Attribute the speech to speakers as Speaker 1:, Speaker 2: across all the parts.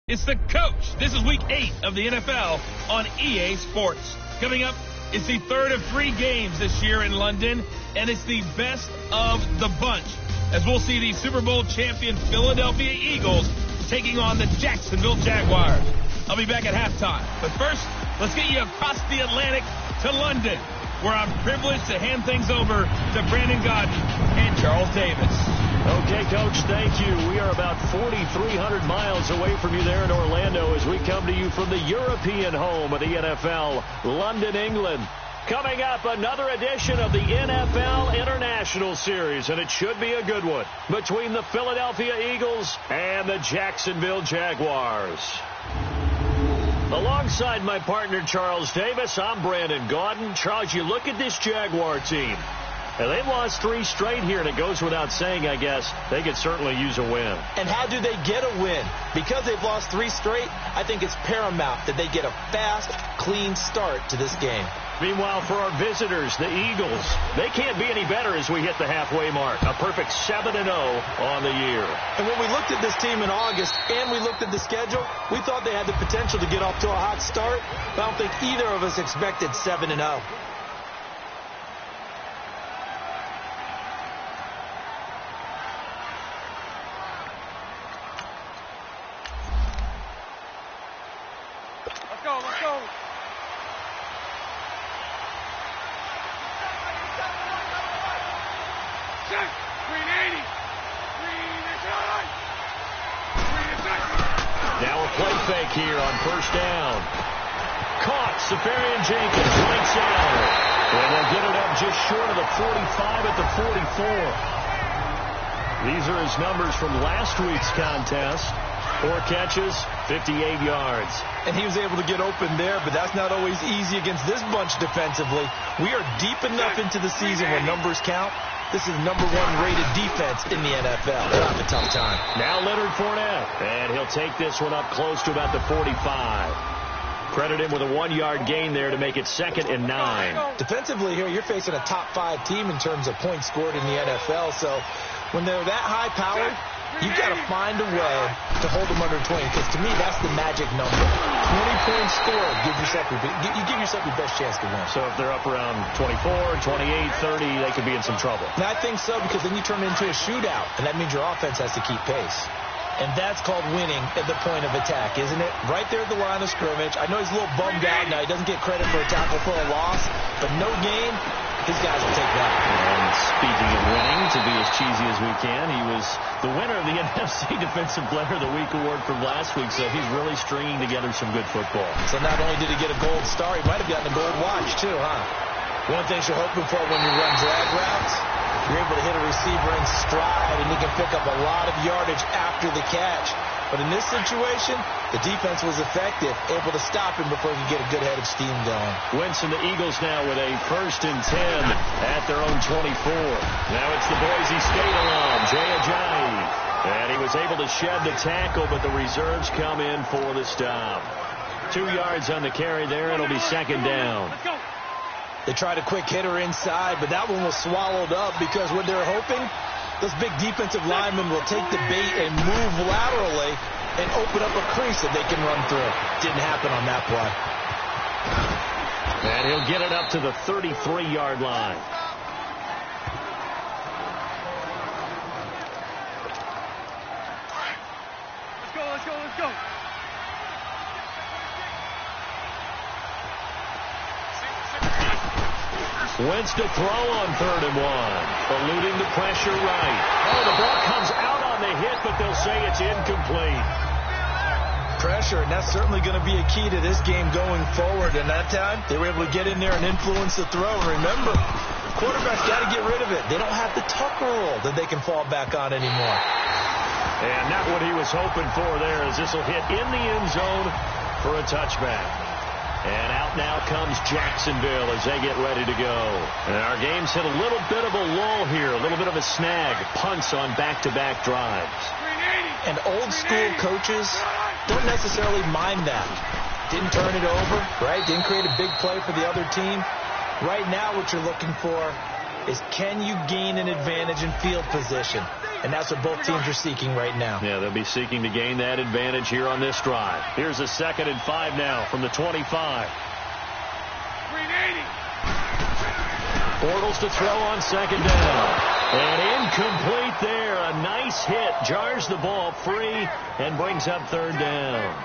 Speaker 1: It's the coach. This is week 8 of the NFL on EA Sports. Coming up, it's the third of 3 games this year in London, and it's the best of the bunch, as we'll see the Super Bowl champion Philadelphia Eagles taking on the Jacksonville Jaguars. I'll be back at halftime. But first, let's get you across the Atlantic to London, where I'm privileged to hand things over to Brandon Gaudin and Charles Davis.
Speaker 2: Okay, Coach, thank you. We are about 4,300 miles away from you there in Orlando as we come to you from the European home of the NFL, London, England. Coming up, another edition of the NFL International Series, and it should be a good one, between the Philadelphia Eagles and the Jacksonville Jaguars. Alongside my partner, Charles Davis, I'm Brandon Gaudin. Charles, you look at this Jaguar team. And they've lost 3 straight here, and it goes without saying, I guess, they could certainly use a win.
Speaker 3: And how do they get a win? Because they've lost 3 straight, I think it's paramount that they get a fast, clean start to this game.
Speaker 2: Meanwhile, for our visitors, the Eagles, they can't be any better as we hit the halfway mark. A perfect 7-0 on the year.
Speaker 3: And when we looked at this team in August and we looked at the schedule, we thought they had the potential to get off to a hot start. But I don't think either of us expected 7-0.
Speaker 4: Let's go. Check. Green 80. Green inside. Green inside.
Speaker 2: Now a play fake here on first down. Caught. Safarian Jenkins right out. And they'll get it up just short of the 45 at the 44. These are his numbers from last week's contest. 4 catches, 58 yards.
Speaker 3: And he was able to get open there, but that's not always easy against this bunch defensively. We are deep enough into the season where numbers count. This is #1 rated defense in the NFL. They'll have a tough time.
Speaker 2: Now Leonard Fournette, and he'll take this one up close to about the 45. Credit him with a 1-yard gain there to make it 2nd and 9.
Speaker 3: Defensively here, you're facing a top 5 team in terms of points scored in the NFL, so when they're that high-powered, you've got to find a way to hold them under 20, because to me, that's the magic number. 20 points scored, you give yourself your best chance to win.
Speaker 2: So if they're up around 24, 28, 30, they could be in some trouble.
Speaker 3: And I think so, because then you turn it into a shootout, and that means your offense has to keep pace. And that's called winning at the point of attack, isn't it? Right there at the line of scrimmage. I know he's a little bummed out now. He doesn't get credit for a tackle for a loss, but no gain, his guys will take that.
Speaker 2: And speaking of winning, to be as cheesy as we can, he was the winner of the NFC Defensive Player of the Week award from last week, so he's really stringing together some good football.
Speaker 3: So not only did he get a gold star, he might have gotten a gold watch too, huh? One thing you're hoping for when you run drag routes, you're able to hit a receiver in stride, and he can pick up a lot of yardage after the catch. But in this situation, the defense was effective, able to stop him before he could get a good head of steam going.
Speaker 2: Wentz and the Eagles now with a 1st and 10 at their own 24. Now it's the Boise State alum, Jay Ajayi. And he was able to shed the tackle, but the reserves come in for the stop. 2 yards on the carry there. It'll be 2nd down.
Speaker 4: Let's go.
Speaker 3: They tried a quick hitter inside, but that one was swallowed up because what they're hoping, those big defensive linemen will take the bait and move laterally and open up a crease that they can run through. Didn't happen on that play.
Speaker 2: And he'll get it up to the 33-yard line.
Speaker 4: Let's go.
Speaker 2: Wentz to throw on 3rd and 1. Eluding the pressure right. Oh, the ball comes out on the hit, but they'll say it's incomplete.
Speaker 3: Pressure, and that's certainly going to be a key to this game going forward. And that time, they were able to get in there and influence the throw. And remember, quarterbacks got to get rid of it. They don't have the Tucker rule that they can fall back on anymore.
Speaker 2: And not what he was hoping for there, as this will hit in the end zone for a touchback. And out now comes Jacksonville as they get ready to go. And our game's hit a little bit of a lull here, a little bit of a snag. Punts on back-to-back drives.
Speaker 3: And old-school coaches don't necessarily mind that. Didn't turn it over, right? Didn't create a big play for the other team. Right now what you're looking for is, can you gain an advantage in field position? And that's what both teams are seeking right now.
Speaker 2: Yeah, they'll be seeking to gain that advantage here on this drive. Here's a 2nd and 5 now from the 25.
Speaker 4: 380.
Speaker 2: Bortles to throw on 2nd down. And incomplete there. A nice hit. Jars the ball free and brings up 3rd down.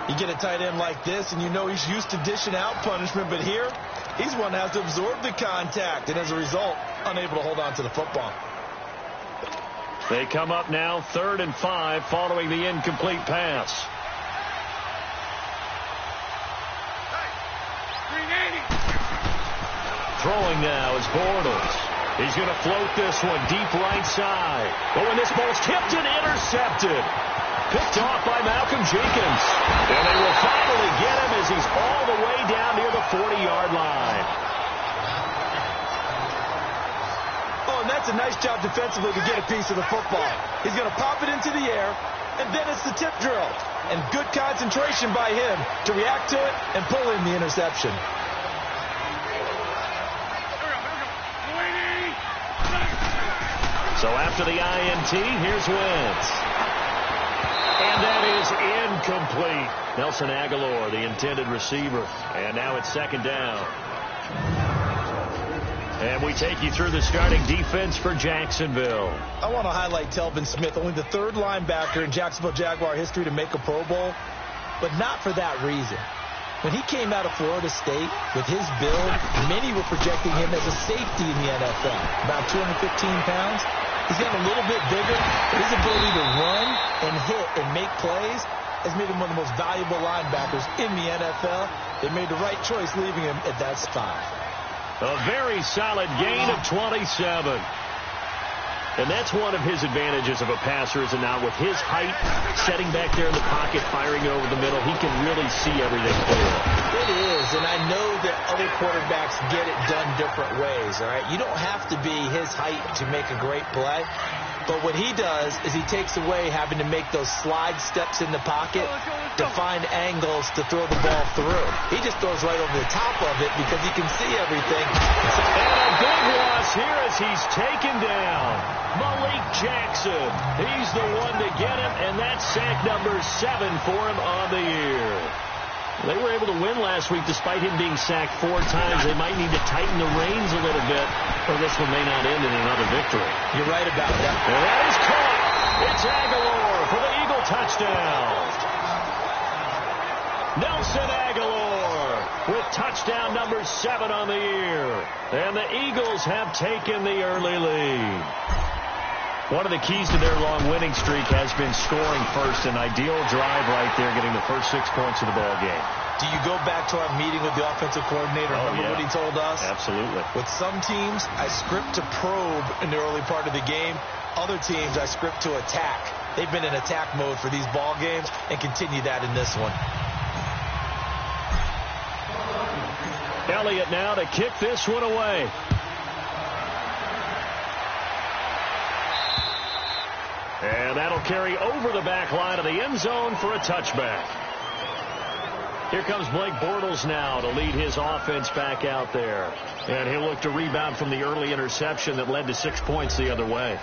Speaker 3: You get a tight end like this, and you know he's used to dishing out punishment, but here, he's one that has to absorb the contact, and as a result, unable to hold on to the football.
Speaker 2: They come up now 3rd and 5 following the incomplete pass.
Speaker 4: 380.
Speaker 2: Throwing now is Bortles. He's going to float this one deep right side. Oh, and this ball's tipped and intercepted. Picked off by Malcolm Jenkins. And they will finally get him as he's all the way down near the 40-yard line.
Speaker 3: Oh, and that's a nice job defensively to get a piece of the football. He's going to pop it into the air, and then it's the tip drill. And good concentration by him to react to it and pull in the interception.
Speaker 2: So after the INT, here's Wentz. And that is incomplete. Nelson Aguilar, the intended receiver. And now it's 2nd down. And we take you through the starting defense for Jacksonville.
Speaker 3: I want to highlight Telvin Smith, only the 3rd linebacker in Jacksonville Jaguar history to make a Pro Bowl, but not for that reason. When he came out of Florida State with his build, many were projecting him as a safety in the NFL, about 215 pounds. He's gotten a little bit bigger, but his ability to run and hit and make plays has made him one of the most valuable linebackers in the NFL. They made the right choice leaving him at that spot.
Speaker 2: A very solid gain of 27. And that's one of his advantages of a passer, is it not? With his height, setting back there in the pocket, firing over the middle, he can really see everything clear.
Speaker 3: It is, and I know that other quarterbacks get it done different ways, all right? You don't have to be his height to make a great play. But what he does is he takes away having to make those slide steps in the pocket to find angles to throw the ball through. He just throws right over the top of it because he can see everything.
Speaker 2: And a big loss here as he's taken down. Malik Jackson. He's the one to get him, and that's sack number 7 for him on the year. They were able to win last week despite him being sacked 4 times. They might need to tighten the reins a little bit, or this one may not end in another victory.
Speaker 3: You're right about that.
Speaker 2: And that is caught. It's Aguilar for the Eagle touchdown. Nelson Aguilar with touchdown number 7 on the year. And the Eagles have taken the early lead. One of the keys to their long winning streak has been scoring first. An ideal drive right there, getting the first 6 points of the ball game.
Speaker 3: Do you go back to our meeting with the offensive coordinator? Remember what he told us?
Speaker 2: Absolutely.
Speaker 3: With some teams, I script to probe in the early part of the game. Other teams, I script to attack. They've been in attack mode for these ball games and continue that in this one.
Speaker 2: Elliott now to kick this one away. And that'll carry over the back line of the end zone for a touchback. Here comes Blake Bortles now to lead his offense back out there. And he'll look to rebound from the early interception that led to 6 points the other way.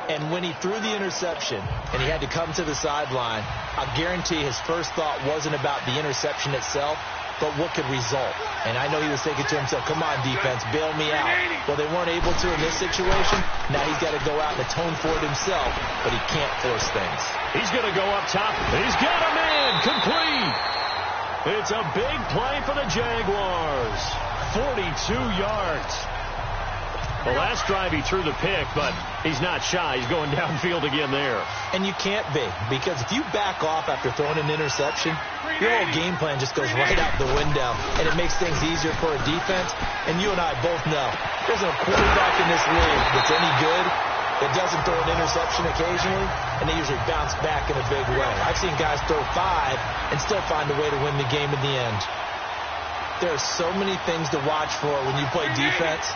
Speaker 3: And when he threw the interception and he had to come to the sideline, I guarantee his first thought wasn't about the interception itself, but what could result. And I know he was thinking to himself, come on, defense, bail me out. Well, they weren't able to in this situation. Now he's got to go out and atone for it himself, but he can't force things. He's going to go up top.
Speaker 2: He's got him in. Complete. It's a big play for the Jaguars. 42 yards. The last drive he threw the pick, but he's not shy. He's going downfield again there.
Speaker 3: And you can't be, because if you back off after throwing an interception, your whole game plan just goes right out the window, and it makes things easier for a defense. And you and I both know there's no quarterback in this league that's any good that doesn't throw an interception occasionally, and they usually bounce back in a big way. I've seen guys throw 5 and still find a way to win the game in the end. There are so many things to watch for when you play defense.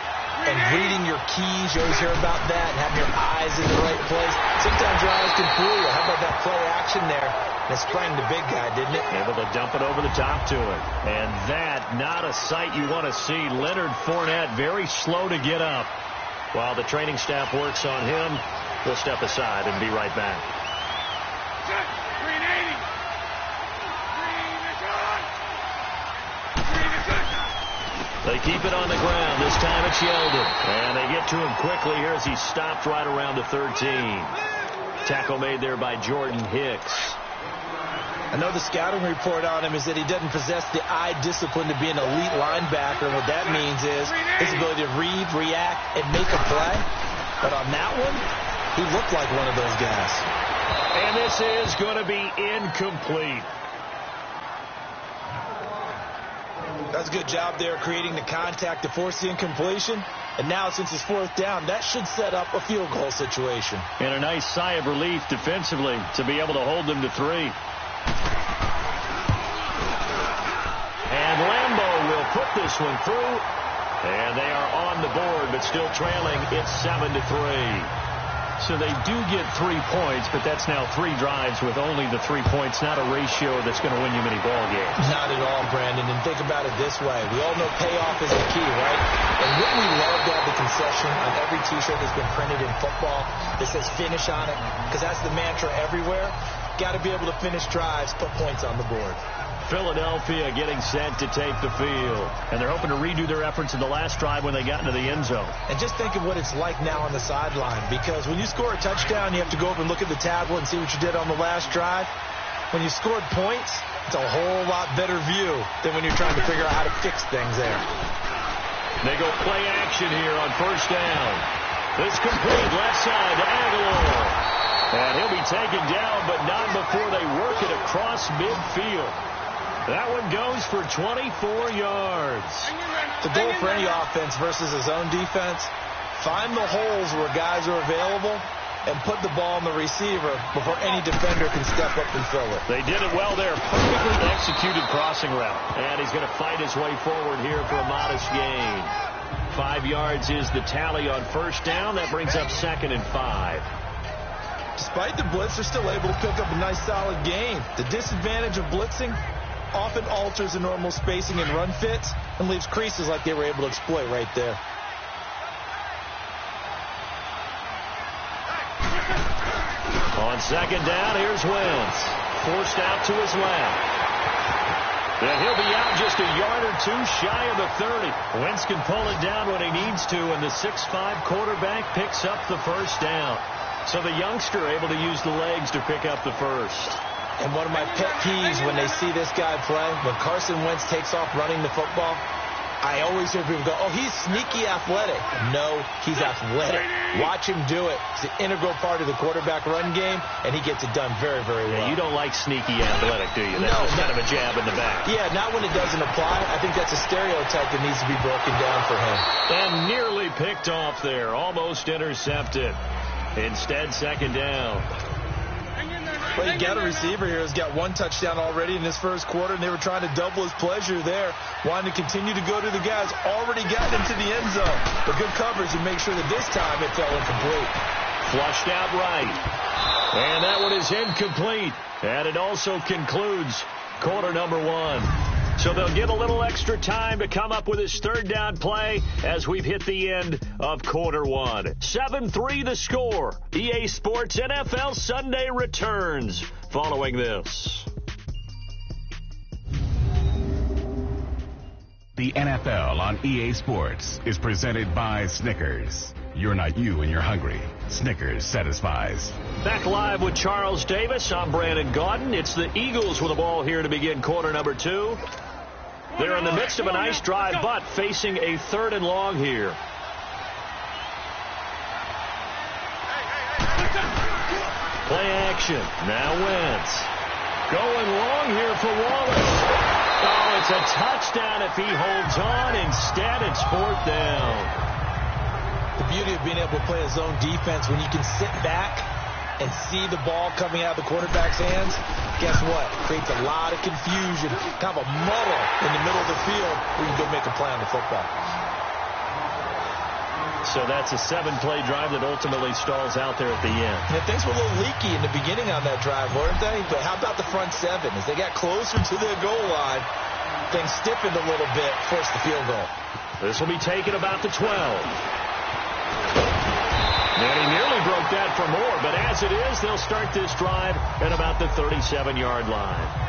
Speaker 3: And reading your keys, you always hear about that, and having your eyes in the right place. Sometimes your eyes can fool you. How about that play action there? That sprang the big guy, didn't it?
Speaker 2: Able to dump it over the top to him. And that, not a sight you want to see. Leonard Fournette very slow to get up. While the training staff works on him, we'll step aside and be right back.
Speaker 4: Set. 380. 3
Speaker 2: They keep it on the ground. This time it's Yeldon. And they get to him quickly here as he stopped right around the 13. Tackle made there by Jordan Hicks.
Speaker 3: I know the scouting report on him is that he doesn't possess the eye discipline to be an elite linebacker. And what that means is his ability to read, react, and make a play. But on that one, he looked like one of those guys.
Speaker 2: And this is going to be incomplete.
Speaker 3: That's a good job there creating the contact to force the incompletion. And now since it's 4th down, that should set up a field goal situation.
Speaker 2: And a nice sigh of relief defensively to be able to hold them to 3. And Lambeau will put this one through. And they are on the board, but still trailing. It's 7-3. So they do get 3 points, but that's now 3 drives with only the 3 points, not a ratio that's going to win you many ball games.
Speaker 3: Not at all, Brandon. And think about it this way. We all know payoff is the key, right? And wouldn't we love to have the concession on every T-shirt that's been printed in football that says finish on it? Because that's the mantra everywhere. Got to be able to finish drives, put points on the board.
Speaker 2: Philadelphia getting set to take the field. And they're hoping to redo their efforts in the last drive when they got into the end zone.
Speaker 3: And just think of what it's like now on the sideline. Because when you score a touchdown, you have to go over and look at the tablet and see what you did on the last drive. When you scored points, it's a whole lot better view than when you're trying to figure out how to fix things there.
Speaker 2: They go play action here on 1st down. It's complete left side to Aguilar. And he'll be taken down, but not before they work it across midfield. That one goes for 24 yards.
Speaker 3: The goal for any offense versus a zone defense, find the holes where guys are available and put the ball on the receiver before any defender can step up and fill it.
Speaker 2: They did it well there. Perfectly executed crossing route. And he's going to fight his way forward here for a modest gain. 5 yards is the tally on 1st down. That brings up 2nd and 5.
Speaker 3: Despite the blitz, they're still able to pick up a nice solid gain. The disadvantage of blitzing often alters the normal spacing and run fits and leaves creases like they were able to exploit right there.
Speaker 2: On 2nd down, here's Wentz. Forced out to his left. And he'll be out just a yard or 2 shy of the 30. Wentz can pull it down when he needs to, and the 6'5" quarterback picks up the 1st down. So the youngster able to use the legs to pick up the 1st.
Speaker 3: And one of my pet peeves when they see this guy play, when Carson Wentz takes off running the football, I always hear people go, oh, he's sneaky athletic. No, he's athletic. Watch him do it. It's an integral part of the quarterback run game, and he gets it done very, very well.
Speaker 2: Yeah, you don't like sneaky athletic, do you? That's just kind of a jab in the back.
Speaker 3: Yeah, not when it doesn't apply. I think that's a stereotype that needs to be broken down for him.
Speaker 2: And nearly picked off there. Almost intercepted. Instead, 2nd down.
Speaker 3: Well, you got a receiver here who's got 1 touchdown already in this 1st quarter, and they were trying to double his pleasure there, wanting to continue to go to the guys already got into the end zone. But good coverage and make sure that this time it fell incomplete.
Speaker 2: Flushed out right. And that one is incomplete. And it also concludes quarter number 1. So they'll get a little extra time to come up with his 3rd down play as we've hit the end of quarter 1. 7-3 the score. EA Sports NFL Sunday returns following this.
Speaker 5: The NFL on EA Sports is presented by Snickers. You're not you and you're hungry. Snickers satisfies.
Speaker 2: Back live with Charles Davis. I'm Brandon Gaudin. It's the Eagles with the ball here to begin quarter number 2. They're in the midst of a nice drive, but facing a 3rd and long here. Play action. Now Wentz. Going long here for Wallace. Oh, it's a touchdown if he holds on. Instead, it's 4th down.
Speaker 3: The beauty of being able to play a zone defense when you can sit back and see the ball coming out of the quarterback's hands, guess what? Creates a lot of confusion, kind of a muddle in the middle of the field where you can go make a play on the football.
Speaker 2: So that's a 7-play drive that ultimately stalls out there at the end.
Speaker 3: And things were a little leaky in the beginning on that drive, weren't they? But how about the front 7? As they got closer to their goal line, things stiffened a little bit, forced the field goal.
Speaker 2: This will be taken about the 12. And he nearly broke that for more, but as it is, they'll start this drive at about the 37-yard line.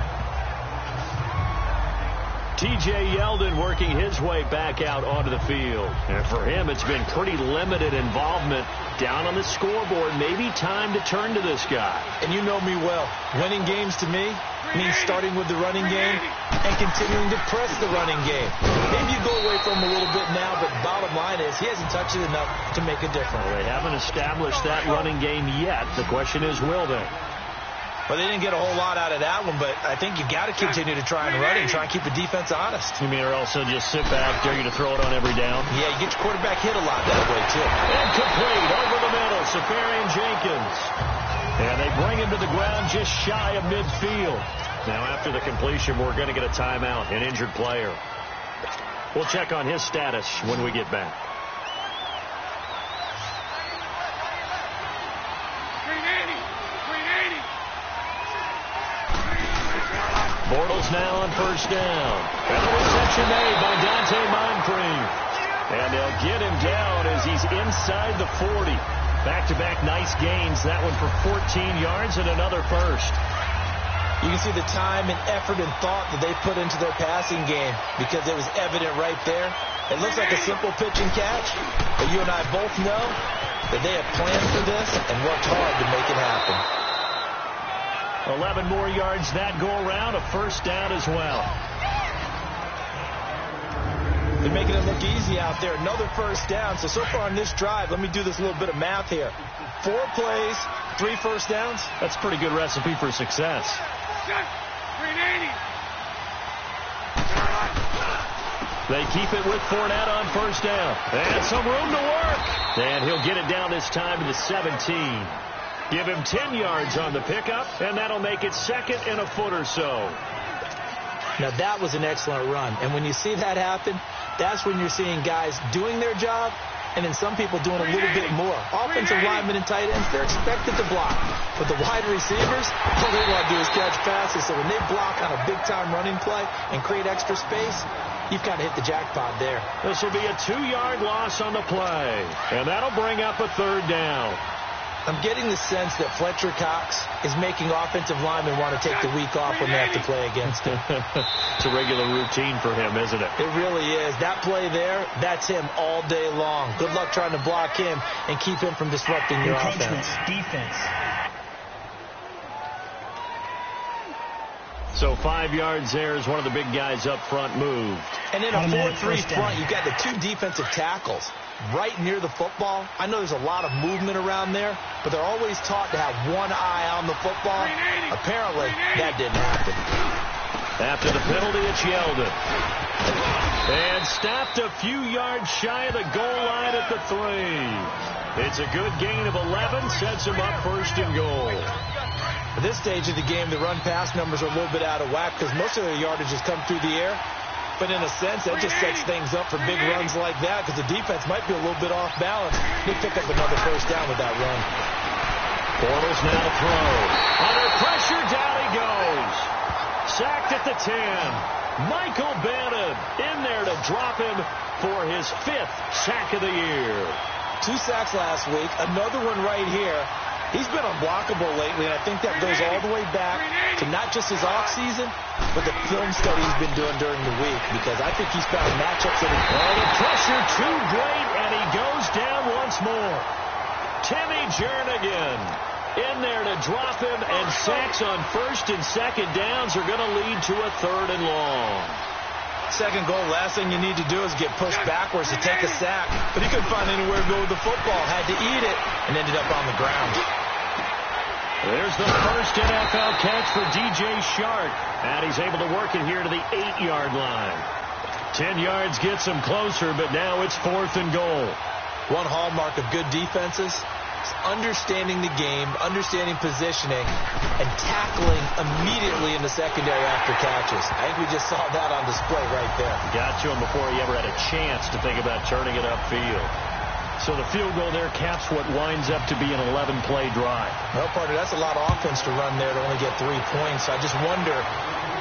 Speaker 2: T.J. Yeldon working his way back out onto the field. And for him, it's been pretty limited involvement down on the scoreboard. Maybe time to turn to this guy.
Speaker 3: And you know me well. Winning games to me means starting with the running game and continuing to press the running game. Maybe you go away from him a little bit now, but bottom line is he hasn't touched it enough to make a difference.
Speaker 2: Well, they haven't established that running game yet. The question is, will they?
Speaker 3: Well, they didn't get a whole lot out of that one, but I think you got to continue to try and run and try and keep the defense honest.
Speaker 2: You mean or also just sit back, dare you to throw it on every down?
Speaker 3: Yeah, you get your quarterback hit a lot that way, too.
Speaker 2: Incomplete over the middle, Safarian Jenkins. And they bring him to the ground just shy of midfield. Now, after the completion, we're going to get a timeout, an injured player. We'll check on his status when we get back. Bortles now on first down. And the reception made by Dante Moncrief. And they'll get him down as he's inside the 40. Back-to-back nice gains. That one for 14 yards and another first.
Speaker 3: You can see the time and effort and thought that they put into their passing game because it was evident right there. It looks like a simple pitch and catch, but you and I both know that they have planned for this and worked hard to make it happen.
Speaker 2: 11 more yards that go around, a first down as well.
Speaker 3: They're making it look easy out there. Another first down. So far on this drive, let me do this little bit of math here. 4 plays, 3 first downs.
Speaker 2: That's a pretty good recipe for success. They keep it with Fournette on first down. And some room to work. And he'll get it down this time to the 17. Give him 10 yards on the pickup, and that'll make it second and a foot or so.
Speaker 3: Now, that was an excellent run. And when you see that happen, that's when you're seeing guys doing their job and then some people doing a little bit more. Offensive linemen and tight ends, they're expected to block. But the wide receivers, all they want to do is catch passes. So when they block on a big-time running play and create extra space, you've kind of hit the jackpot there.
Speaker 2: This will be a 2-yard loss on the play. And that'll bring up a third down.
Speaker 3: I'm getting the sense that Fletcher Cox is making offensive linemen want to take the week off when they have to play against him.
Speaker 2: It's a regular routine for him, isn't it?
Speaker 3: It really is. That play there, that's him all day long. Good luck trying to block him and keep him from disrupting your offense.
Speaker 6: Defense.
Speaker 2: So 5 yards there as one of the big guys up front moved.
Speaker 3: And in a 4-3 front, you've got the 2 defensive tackles right near the football. I know there's a lot of movement around there, but they're always taught to have one eye on the football. Apparently, that didn't happen.
Speaker 2: After the penalty, it's Yeldon. And stopped a few yards shy of the goal line at the 3. It's a good gain of 11, sets him up first and goal.
Speaker 3: At this stage of the game, the run-pass numbers are a little bit out of whack because most of their yardage has come through the air. But in a sense, that just sets things up for big runs like that because the defense might be a little bit off balance. They pick up another first down with that run.
Speaker 2: Bortles now to throw. Under pressure, down he goes. Sacked at the 10. Michael Bannon in there to drop him for his 5th sack of the year.
Speaker 3: 2 sacks last week, another one right here. He's been unblockable lately, and I think that goes all the way back to not just his offseason, but the film study he's been doing during the week, because I think he's found matchups that
Speaker 2: are the pressure too great, and he goes down once more. Timmy Jernigan in there to drop him, and sacks on first and second downs are going to lead to a 3rd and long.
Speaker 3: Second goal, last thing you need to do is get pushed backwards to take a sack. But he couldn't find anywhere to go with the football, had to eat it, and ended up on the ground.
Speaker 2: There's the first NFL catch for DJ Shark. And he's able to work it here to the 8-yard line. 10 yards gets him closer, but now it's 4th and goal.
Speaker 3: One hallmark of good defenses is understanding the game, understanding positioning, and tackling immediately in the secondary after catches. I think we just saw that on display right there.
Speaker 2: Got to him before he ever had a chance to think about turning it upfield. So the field goal there caps what winds up to be an 11-play drive.
Speaker 3: Well, partner, that's a lot of offense to run there to only get 3 points. I just wonder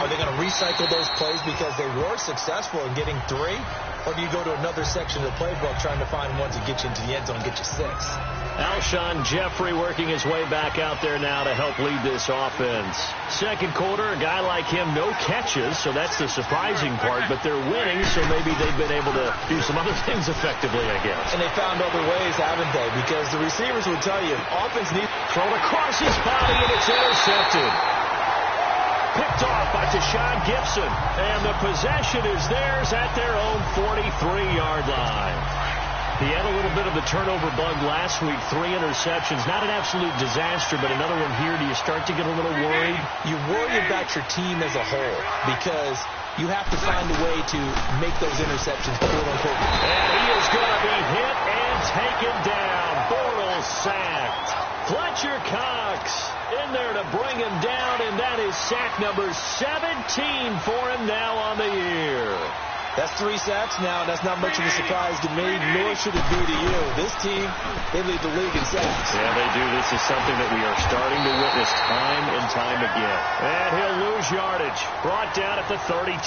Speaker 3: Are they going to recycle those plays because they were successful in getting 3? Or do you go to another section of the playbook trying to find one to get you into the end zone and get you 6?
Speaker 2: Alshon Jeffrey working his way back out there now to help lead this offense. Second quarter, a guy like him, no catches, so that's the surprising part, but they're winning, so maybe they've been able to do some other things effectively, I guess.
Speaker 3: And they found other ways, haven't they? Because the receivers would tell you, offense needs...
Speaker 2: Thrown across his body, and it's intercepted. Picked off by Deshaun Gibson, and the possession is theirs at their own 43-yard line. He had a little bit of the turnover bug last week, 3 interceptions. Not an absolute disaster, but another one here. Do you start to get a little worried?
Speaker 3: You worry about your team as a whole because you have to find a way to make those interceptions, quote-unquote.
Speaker 2: And he is going to be hit and taken down. Bortles sacked. Fletcher Cox in there to bring him down, and that is sack number 17 for him now on the year.
Speaker 3: That's 3 sacks now, and that's not much of a surprise to me, nor should it be to you. This team, they lead the league in sacks.
Speaker 2: Yeah, they do. This is something that we are starting to witness time and time again. And he'll lose yardage. Brought down at the 32.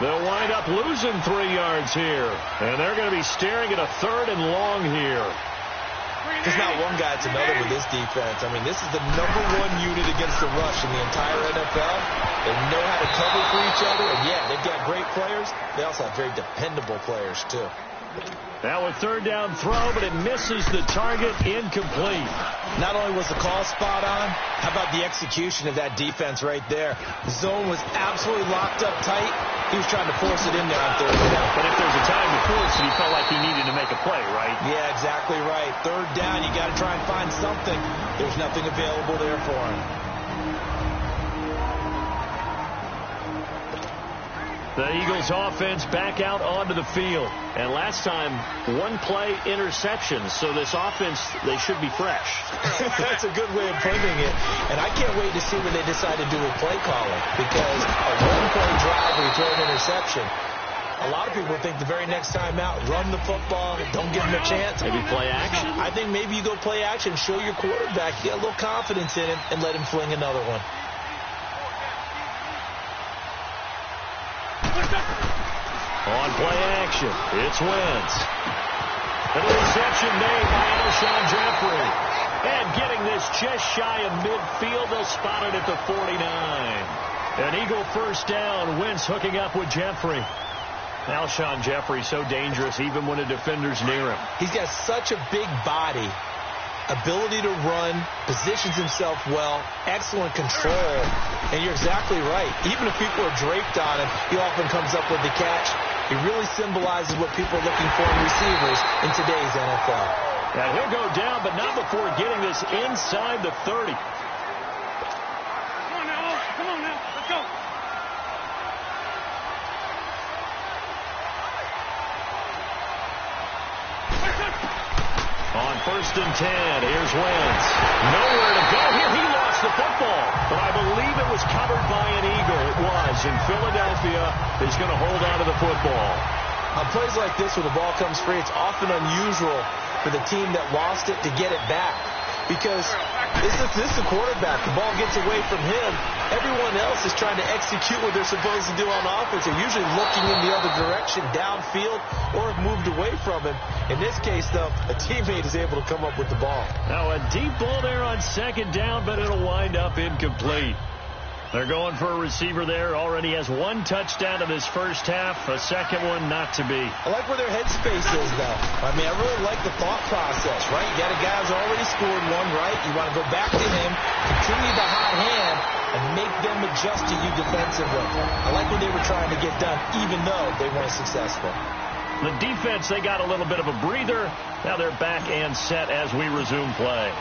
Speaker 2: They'll wind up losing 3 yards here. And they're going to be staring at a 3rd and long here.
Speaker 3: There's not one guy, it's another with this defense. I mean, this is the #1 unit against the rush in the entire NFL. They know how to cover for each other, and yeah, they've got great players. They also have very dependable players, too.
Speaker 2: Now a 3rd down throw, but it misses the target, incomplete.
Speaker 3: Not only was the call spot on, how about the execution of that defense right there? The zone was absolutely locked up tight. He was trying to force it in there on 3rd down.
Speaker 2: But if there's a time to force it, he felt like he needed to make a play, right?
Speaker 3: Yeah, exactly right. 3rd down, you got to try and find something. There's nothing available there for him.
Speaker 2: The Eagles offense back out onto the field. And last time, 1-play interceptions. So this offense, they should be fresh.
Speaker 3: That's a good way of putting it. And I can't wait to see what they decide to do with play calling. Because a 1-play drive where you throw an interception, a lot of people think the very next time out, run the football, don't give them a chance.
Speaker 2: Maybe play action?
Speaker 3: I think maybe you go play action, show your quarterback, get a little confidence in him, and let him fling another one.
Speaker 2: On play action, it's Wentz. An interception made by Alshon Jeffrey. And getting this just shy of midfield, they'll spot it at the 49. An Eagle 1st down, Wentz hooking up with Jeffrey. Alshon Jeffrey so dangerous even when a defender's near him.
Speaker 3: He's got such a big body, ability to run, positions himself well, excellent control. And you're exactly right. Even if people are draped on him, he often comes up with the catch. He really symbolizes what people are looking for in receivers in today's NFL.
Speaker 2: Now he'll go down, but not before getting this inside the 30.
Speaker 4: Come on now, let's go.
Speaker 2: On 1st and 10, here's Wentz. Nowhere to go here. He lost the football. But I believe it was covered by an Eagle. It was. And Philadelphia is going to hold on to the football.
Speaker 3: On plays like this where the ball comes free, it's often unusual for the team that lost it to get it back. Because this is the quarterback. The ball gets away from him. Everyone else is trying to execute what they're supposed to do on offense. They're usually looking in the other direction, downfield, or have moved away from him. In this case, though, a teammate is able to come up with the ball.
Speaker 2: Now a deep ball there on 2nd down, but it'll wind up incomplete. They're going for a receiver there. Already has 1 touchdown in this 1st half. A 2nd one not to be.
Speaker 3: I like where their headspace is, though. I mean, I really like the thought process, right? You got a guy who's already scored 1, right? You want to go back to him, continue the hot hand, and make them adjust to you defensively. I like what they were trying to get done, even though they weren't successful.
Speaker 2: The defense, they got a little bit of a breather. Now they're back and set as we resume play.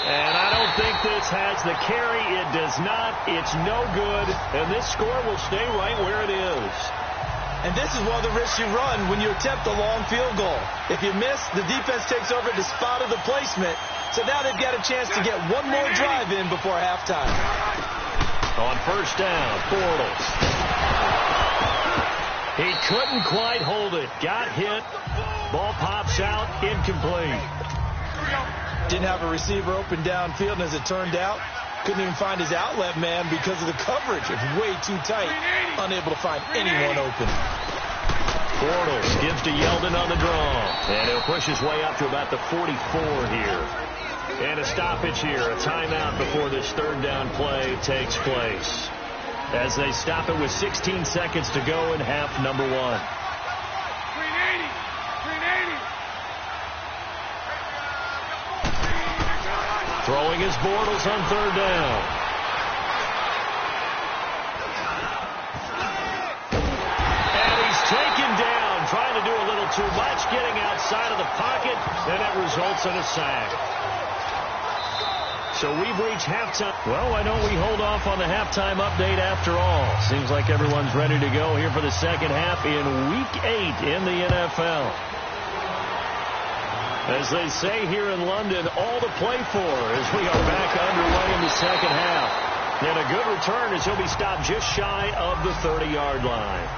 Speaker 2: And I don't think this has the carry. It does not. It's no good. And this score will stay right where it is.
Speaker 3: And this is one of the risks you run when you attempt a long field goal. If you miss, the defense takes over the spot of the placement. So now they've got a chance to get one more drive in before halftime.
Speaker 2: On 1st down, Bortles. He couldn't quite hold it. Got hit. Ball pops out, incomplete.
Speaker 3: Didn't have a receiver open downfield, and as it turned out, couldn't even find his outlet man because of the coverage. It's way too tight, unable to find anyone open.
Speaker 2: Bortles gives to Yeldon on the draw, and he'll push his way up to about the 44 here. And a stoppage here, a timeout before this third down play takes place, as they stop it with 16 seconds to go in half number 1. Throwing his Bortles on third down. And he's taken down, trying to do a little too much, getting outside of the pocket, and that results in a sack. So we've reached halftime. Well, why don't we hold off on the halftime update after all? Seems like everyone's ready to go here for the second half in Week 8 in the NFL. As they say here in London, all to play for as we are back underway in the second half. And a good return as he'll be stopped just shy of the 30-yard line.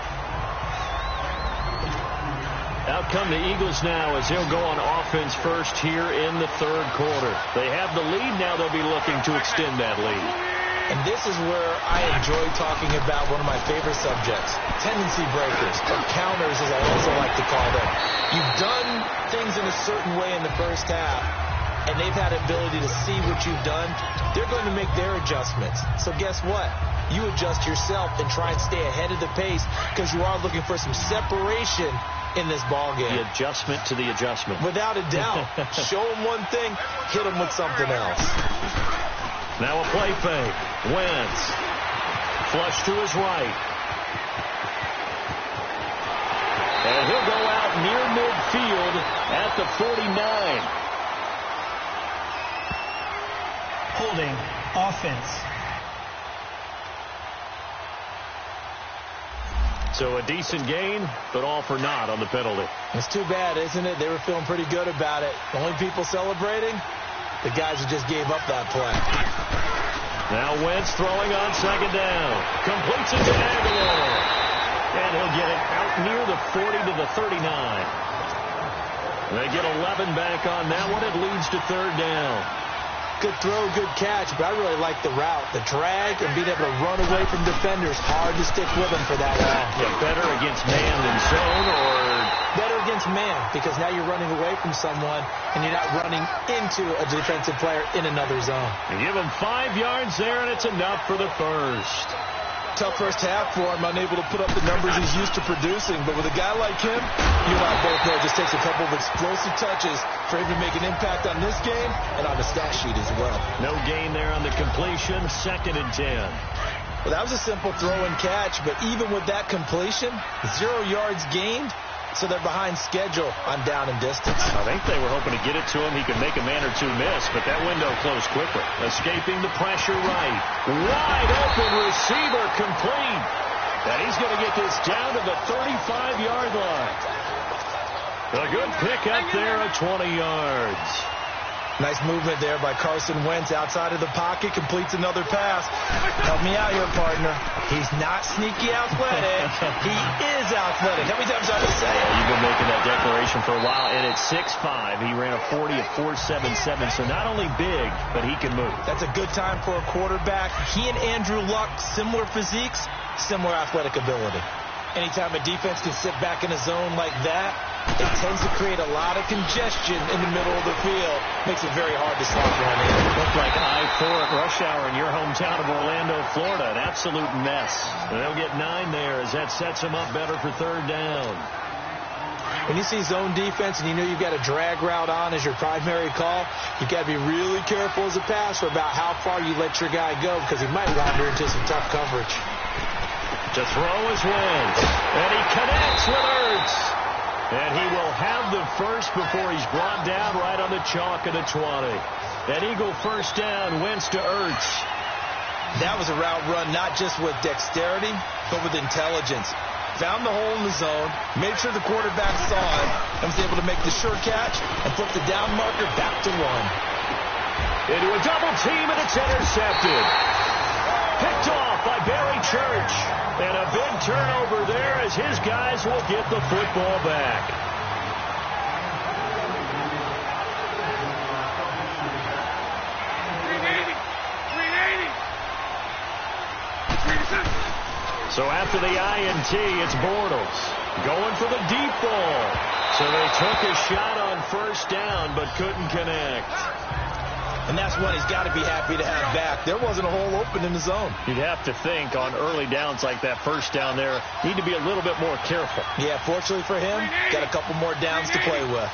Speaker 2: Out come the Eagles now as they'll go on offense first here in the third quarter. They have the lead. Now they'll be looking to extend that lead.
Speaker 3: And this is where I enjoy talking about one of my favorite subjects, tendency breakers, or counters as I also like to call them. You've done things in a certain way in the first half, and they've had the ability to see what you've done. They're going to make their adjustments. So guess what? You adjust yourself and try and stay ahead of the pace because you are looking for some separation in this ball game.
Speaker 2: The adjustment to the adjustment.
Speaker 3: Without a doubt. Show them one thing, hit them with something else.
Speaker 2: Now a play fake. Wentz. Flush to his right. And he'll go out near midfield at the 49.
Speaker 6: Holding offense.
Speaker 2: So a decent gain, but all for naught on the penalty.
Speaker 3: It's too bad, isn't it? They were feeling pretty good about it. The only people celebrating, the guys who just gave up that play.
Speaker 2: Now Wentz throwing on second down. Completes it to Aguilar. And he'll get it out near the 40 to the 39. They get 11 back on that one. It leads to third down.
Speaker 3: Good throw, good catch, but I really like the route. The drag and being able to run away from defenders. Hard to stick with them for that long.
Speaker 2: Yeah, better against man than zone, or
Speaker 3: better against man, because now you're running away from someone and you're not running into a defensive player in another zone.
Speaker 2: You give him 5 yards there, and it's enough for the first.
Speaker 3: Tough first half for him, unable to put up the numbers he's used to producing. But with a guy like him, you and I both know it just takes a couple of explosive touches for him to make an impact on this game and on the stat sheet as well.
Speaker 2: No gain there on the completion, 2nd and 10.
Speaker 3: Well, that was a simple throw and catch, but even with that completion, 0 yards gained, so they're behind schedule on down and distance.
Speaker 2: I think they were hoping to get it to him. He could make a man or two miss, but that window closed quickly. Escaping the pressure right. Wide open receiver complete. And he's going to get this down to the 35-yard line. A good pick up there at 20 yards.
Speaker 3: Nice movement there by Carson Wentz outside of the pocket, completes another pass. Help me out here, partner. He's not sneaky athletic. He is athletic. How many times do I have to say it?
Speaker 2: You've been making that declaration for a while, and at 6'5", he ran a 40 at 4.77, so not only big, but he can move.
Speaker 3: That's a good time for a quarterback. He and Andrew Luck, similar physiques, similar athletic ability. Anytime a defense can sit back in a zone like that, it tends to create a lot of congestion in the middle of the field. Makes it very hard to slot one in.
Speaker 2: Looked like I-4 at rush hour in your hometown of Orlando, Florida. An absolute mess. And they'll get 9 there as that sets them up better for third down.
Speaker 3: When you see zone defense and you know you've got a drag route on as your primary call, you've got to be really careful as a passer about how far you let your guy go because he might wander into some tough coverage.
Speaker 2: To throw is Wentz. And he connects with Ertz. And he will have the first before he's brought down right on the chalk at the 20. An Eagle first down, Wentz to Ertz.
Speaker 3: That was a route run not just with dexterity, but with intelligence. Found the hole in the zone, made sure the quarterback saw it, and was able to make the sure catch and flip the down marker back to 1.
Speaker 2: Into a double team, and it's intercepted. Picked off by Barry Church. And a big turnover there as his guys will get the football back. So after the INT, it's Bortles going for the deep ball. So they took a shot on first down, but couldn't connect.
Speaker 3: And that's one he's got to be happy to have back. There wasn't a hole open in the zone.
Speaker 2: You'd have to think on early downs like that first down there, need to be a little bit more careful.
Speaker 3: Yeah, fortunately for him, got a couple more downs to play with.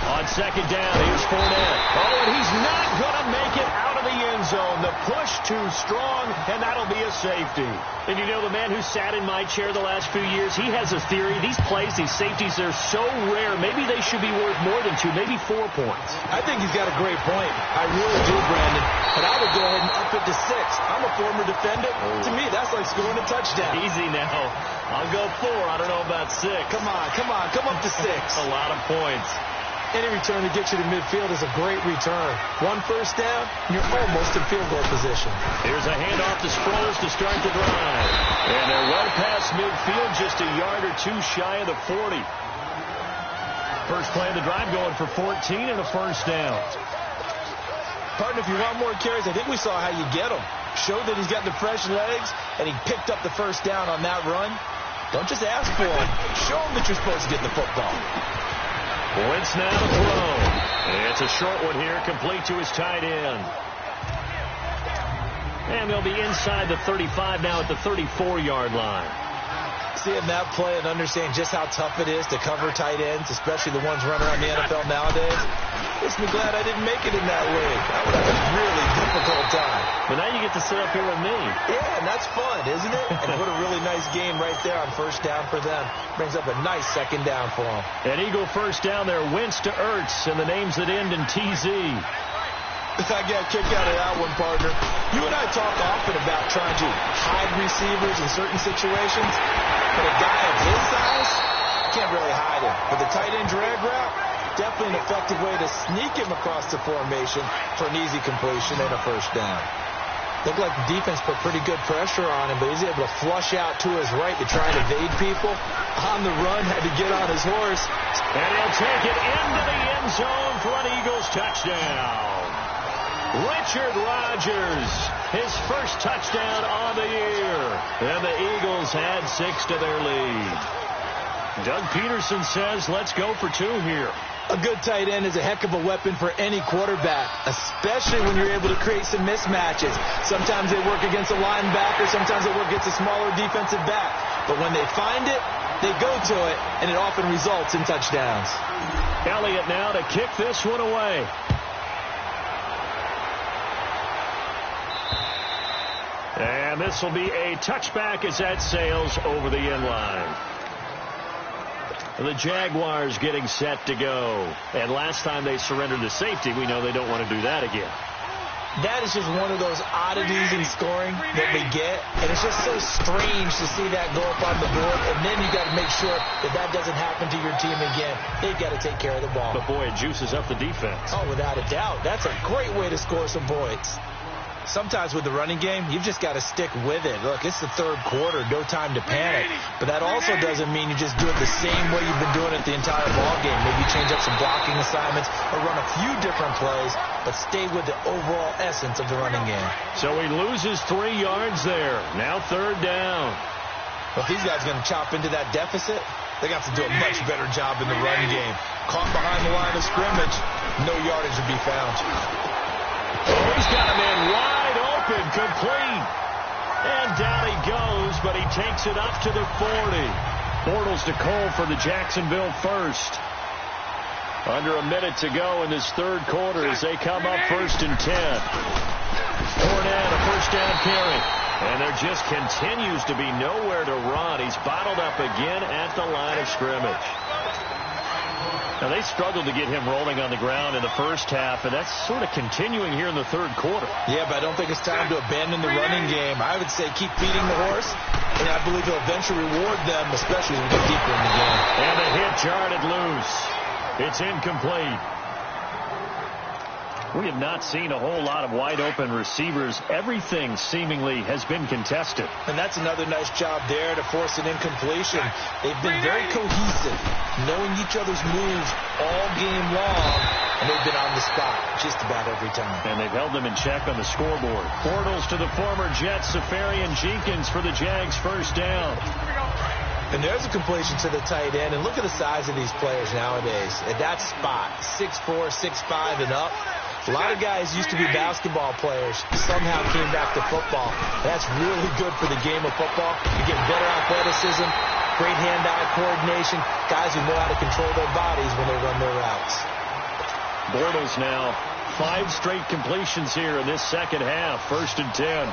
Speaker 2: On second down, here's Fournette. Oh, and he's not going to make it out of the end zone. The push too strong, and that'll be a safety. And you know, the man who sat in my chair the last few years, he has a theory. These plays, these safeties, they're so rare. Maybe they should be worth more than 2, maybe 4 points.
Speaker 3: I think he's got a great point. I really do, Brandon. But I would go ahead and up it to 6. I'm a former defender. Oh. To me, that's like scoring a touchdown.
Speaker 2: Easy now. I'll go 4. I don't know about 6.
Speaker 3: Come on. Come up to 6.
Speaker 2: A lot of points.
Speaker 3: Any return to get you to midfield is a great return. 1 first down, you're almost in field goal position.
Speaker 2: Here's a handoff to Sproles to start the drive. And they're well past midfield, just a yard or 2 shy of the 40. First play of the drive going for 14 and a first down.
Speaker 3: Partner, if you want more carries, I think we saw how you get him. Showed that he's got the fresh legs, and he picked up the first down on that run. Don't just ask for it. Show him that you're supposed to get the football.
Speaker 2: Wentz now to throw. It's a short one here, complete to his tight end. And they'll be inside the 35 now at the 34-yard line.
Speaker 3: Seeing that play and understanding just how tough it is to cover tight ends, especially the ones running around the NFL nowadays, makes me glad I didn't make it in that league. I would have a really difficult time.
Speaker 2: But now you get to sit up here with me.
Speaker 3: Yeah, and that's fun, isn't it? And what a really nice game right there on first down for them. Brings up a nice second down for them.
Speaker 2: An Eagle first down there, Wentz to Ertz, and the names that end in TZ.
Speaker 3: I got a kick out of that one, partner. You and I talk often about trying to hide receivers in certain situations. But a guy of his size, can't really hide him. But the tight end drag route, definitely an effective way to sneak him across the formation for an easy completion and a first down. Looked like the defense put pretty good pressure on him, but he's able to flush out to his right to try and evade people. On the run, had to get on his horse.
Speaker 2: And he'll take it into the end zone for an Eagles touchdown. Richard Rodgers, his first touchdown on the year. And the Eagles add 6 to their lead. Doug Peterson says, let's go for 2 here.
Speaker 3: A good tight end is a heck of a weapon for any quarterback, especially when you're able to create some mismatches. Sometimes they work against a linebacker, sometimes they work against a smaller defensive back. But when they find it, they go to it, and it often results in touchdowns.
Speaker 2: Elliott now to kick this one away. And this will be a touchback as that sails over the end line. The Jaguars getting set to go. And last time they surrendered to safety, we know they don't want to do that again.
Speaker 3: That is just one of those oddities in scoring that we get. And it's just so strange to see that go up on the board. And then you got to make sure that that doesn't happen to your team again. They've got to take care of the ball.
Speaker 2: But boy, it juices up the defense.
Speaker 3: Oh, without a doubt. That's a great way to score some points. Sometimes with the running game, you've just got to stick with it. Look, it's the third quarter, no time to panic. But that also doesn't mean you just do it the same way you've been doing it the entire ball game. Maybe change up some blocking assignments or run a few different plays, but stay with the overall essence of the running game.
Speaker 2: So he loses 3 yards there. Now third down.
Speaker 3: Well, if these guys are going to chop into that deficit, they got to do a much better job in the run game. Caught behind the line of scrimmage, no yardage to be found.
Speaker 2: Oh, he's got a man wide open, complete. And down he goes, but he takes it up to the 40. Bortles to Cole for the Jacksonville first. Under a minute to go in this third quarter as they come up 1st and 10. Fournette, a first down carry. And there just continues to be nowhere to run. He's bottled up again at the line of scrimmage. Now, they struggled to get him rolling on the ground in the first half, and that's sort of continuing here in the third quarter.
Speaker 3: Yeah, but I don't think it's time to abandon the running game. I would say keep feeding the horse, and I believe he'll eventually reward them, especially as we get deeper in the game.
Speaker 2: And the hit jarred it loose. It's incomplete. We have not seen a whole lot of wide-open receivers. Everything seemingly has been contested.
Speaker 3: And that's another nice job there to force an incompletion. They've been very cohesive, knowing each other's moves all game long, and they've been on the spot just about every time.
Speaker 2: And they've held them in check on the scoreboard. Bortles to the former Jets, Safarian Jenkins for the Jags first down.
Speaker 3: And there's a completion to the tight end. And look at the size of these players nowadays. At that spot, 6'4", 6'5", and up. A lot of guys used to be basketball players, somehow came back to football. That's really good for the game of football. You're getting better athleticism, great hand-eye coordination, guys who know how to control their bodies when they run their routes.
Speaker 2: Bortles now 5 straight completions here in this second half. 1st and 10.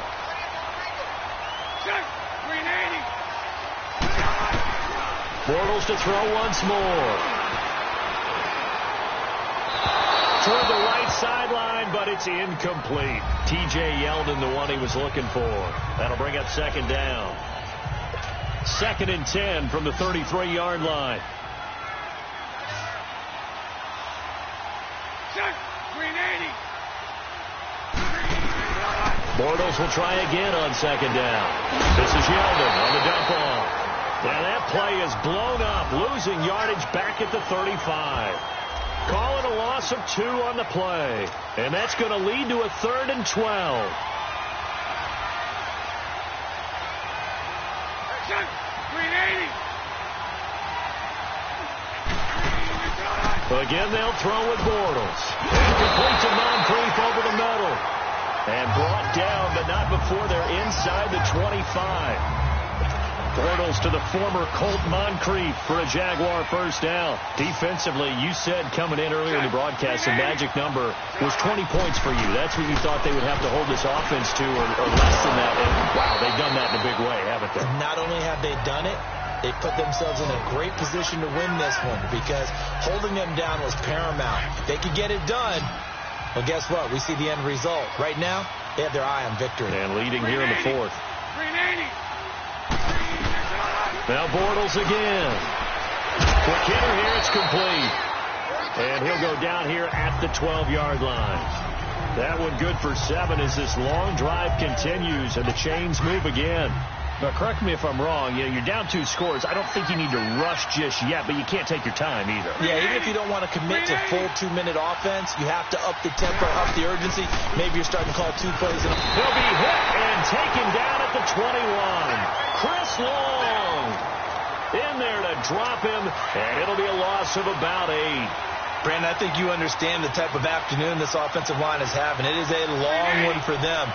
Speaker 2: Bortles to throw once more. Toward the right sideline, but it's incomplete. T.J. Yeldon, the one he was looking for. That'll bring up 2nd down. 2nd and 10 from the 33-yard line. Bortles will try again on 2nd down. This is Yeldon on the dump off. And that play is blown up, losing yardage back at the 35. Call it a loss of 2 on the play. And that's going to lead to a 3rd and 12. Again, they'll throw with Bortles. And complete to Moncrief over the middle. And brought down, but not before they're inside the 25. Bortles to the former Colt Moncrief for a Jaguar first down. Defensively, you said coming in earlier in the broadcast, the magic number was 20 points for you. That's what you thought they would have to hold this offense to, or less than that. And wow, they've done that in a big way, haven't they?
Speaker 3: Not only have they done it, they put themselves in a great position to win this one because holding them down was paramount. They could get it done. Well, guess what? We see the end result. Right now, they have their eye on victory.
Speaker 2: And leading here in the 4th. Now Bortles again. Quick hitter here, it's complete. And he'll go down here at the 12-yard line. That one good for 7 as this long drive continues and the chains move again. Now, correct me if I'm wrong. You're down 2 scores. I don't think you need to rush just yet, but you can't take your time either.
Speaker 3: Yeah, even if you don't want to commit to full 2-minute offense, you have to up the tempo, up the urgency. Maybe you're starting to call 2 plays.
Speaker 2: He'll be hit and taken down at the 21. Chris Long in there to drop him, and it'll be a loss of about 8.
Speaker 3: Brandon, I think you understand the type of afternoon this offensive line is having. It is a long one for them.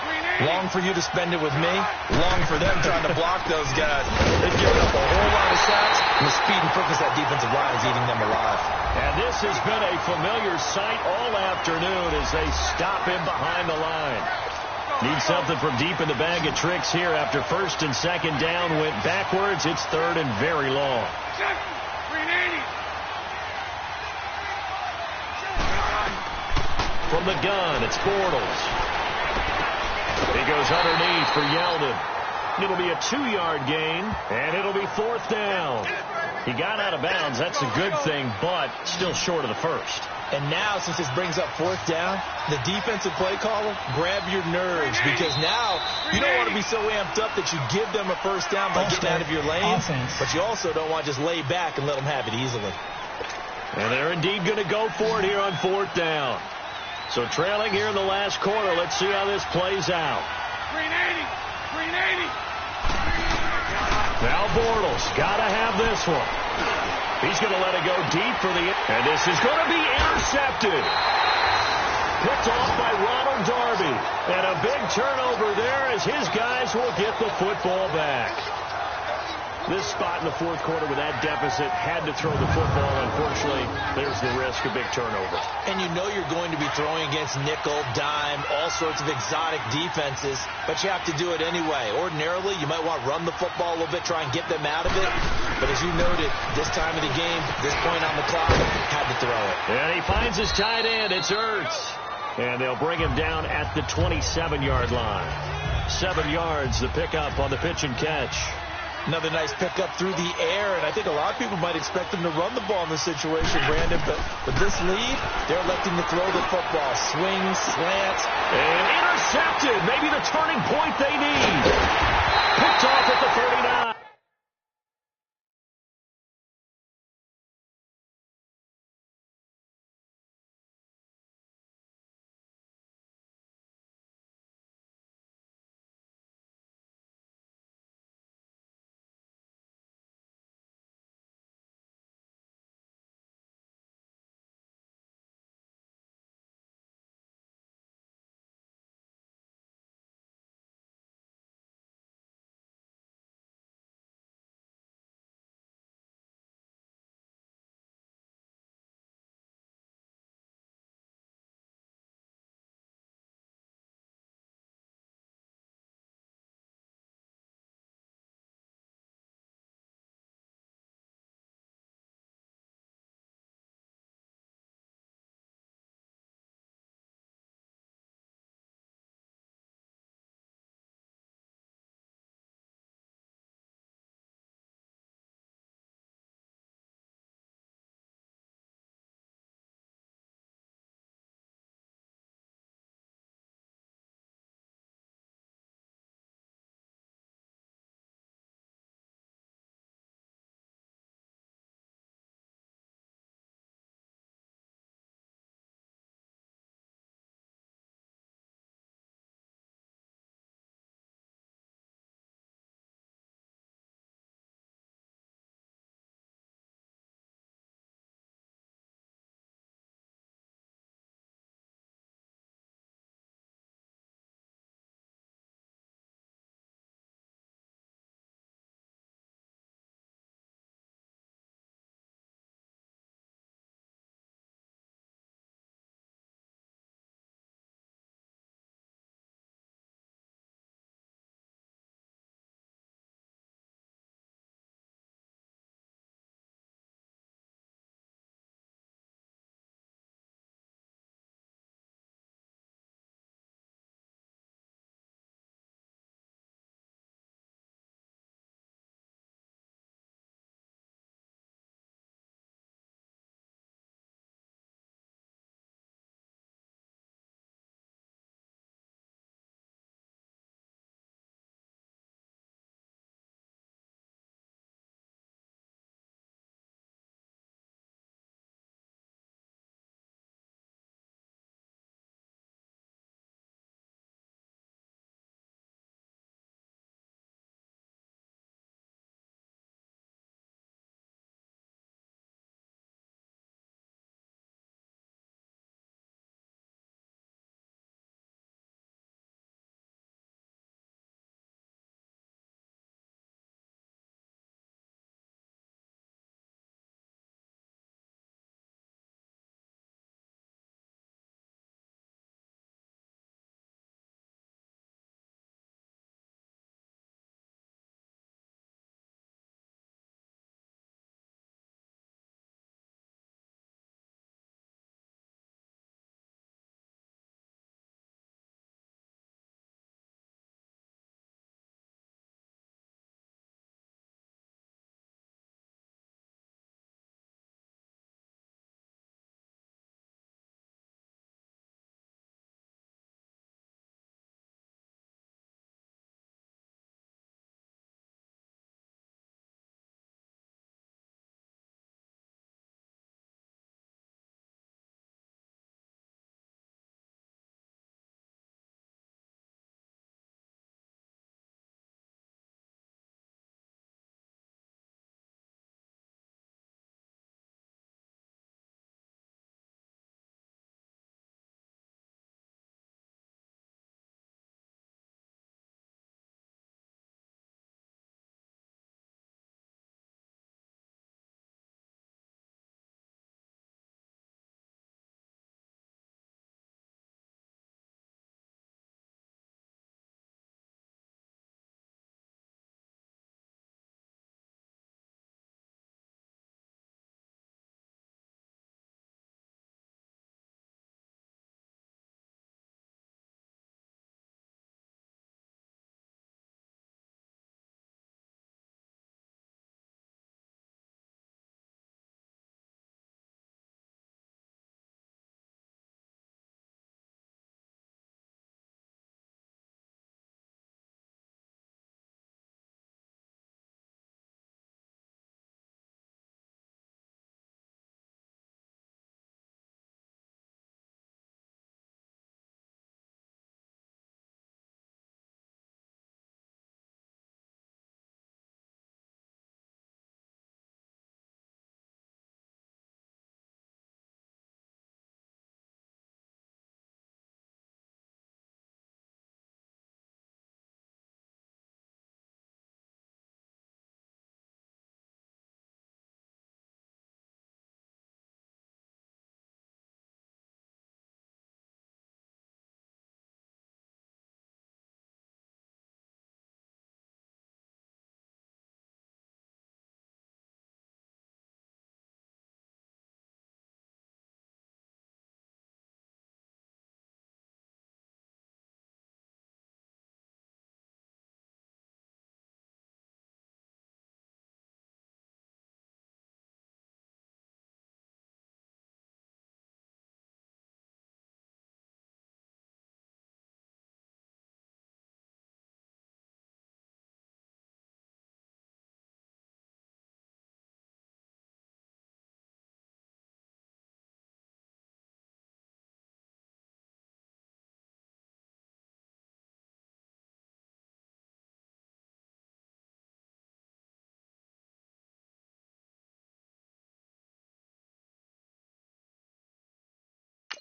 Speaker 3: Long for you to spend it with me. Long for them trying to block those guys. They've given up a whole lot of sacks, and the speed and quickness that defensive line is eating them alive.
Speaker 2: And this has been a familiar sight all afternoon as they stop him behind the line. Need something from deep in the bag of tricks here after 1st and 2nd down went backwards. It's 3rd and very long. From the gun, it's Bortles. He goes underneath for Yeldon. It'll be a 2-yard gain, and it'll be 4th down. He got out of bounds. That's a good thing, but still short of the 1st.
Speaker 3: And now, since this brings up 4th down, the defensive play caller, grab your nerves, because now you don't want to be so amped up that you give them a 1st down by getting out of your lane, but you also don't want to just lay back and let them have it easily.
Speaker 2: And they're indeed going to go for it here on 4th down. So trailing here in the last quarter. Let's see how this plays out.
Speaker 4: 380.
Speaker 2: Now Bortles got to have this one. He's going to let it go deep for the... And this is going to be intercepted. Picked off by Ronald Darby. And a big turnover there as his guys will get the football back. This spot in the 4th quarter with that deficit had to throw the football. Unfortunately, there's the risk of big turnover.
Speaker 3: And you know you're going to be throwing against nickel, dime, all sorts of exotic defenses, but you have to do it anyway. Ordinarily, you might want to run the football a little bit, try and get them out of it. But as you noted, this time of the game, this point on the clock, had to throw it.
Speaker 2: And he finds his tight end. It's Ertz. And they'll bring him down at the 27-yard line. 7 yards, the pickup on the pitch and catch.
Speaker 3: Another nice pickup through the air, and I think a lot of people might expect them to run the ball in this situation, Brandon, but with this lead, they're electing to throw the football. Swing, slant.
Speaker 2: And intercepted. Maybe the turning point they need. Picked off at the 39.